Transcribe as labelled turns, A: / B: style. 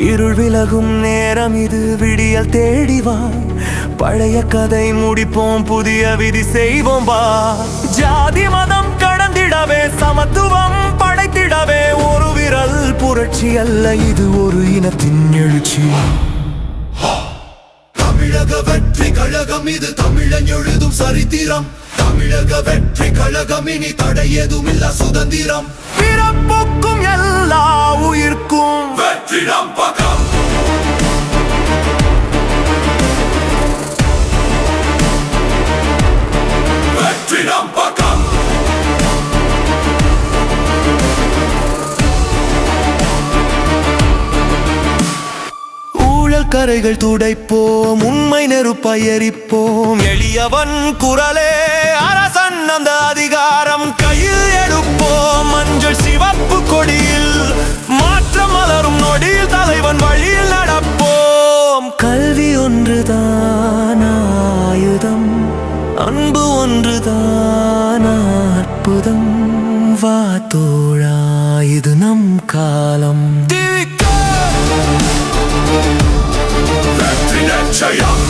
A: இருள் விலகும் நேரம் இது, விடியல் தேடிவா. பழைய கதை முடிப்போம், புதிய விதி செய்வோம் வா. ஜாதி மதம் கடந்திடவே, சமத்துவம் படைத்திடவே, ஒரு விரல் புரட்சி அல்ல, இது ஒரு இனத்தின் எழுச்சி.
B: தமிழக வெற்றி கழகம், இது தமிழன் எழுதும் சரித்திரம். தமிழக வெற்றி கழகம், இனி தடையதும் இல்ல சுதந்திரம்.
A: பிறப்புக்கும் எல்லா உயிர்க்கும்
B: வெற்றி நம் பக்கம். வெற்றி நம் பக்கம்.
A: ஊழல் கரைகள் துடைப்போம், உண்மை நெருப்பாய் எரிப்போம். எளியவன் குரலே அரசன், அந்த அதிகாரம் கையில் எடுப்போம். மஞ்சள் சிவப்பு கொடியில் மாற்றம் மலரும் நொடியில், தலைவன் வழியில் நடப்போம். கல்வி ஒன்றுதான் ஆயுதம், அன்பு ஒன்றுதான் அற்புதம். வா தோழா, இது நம் காலம்.
B: வெற்றி நிச்சயம்.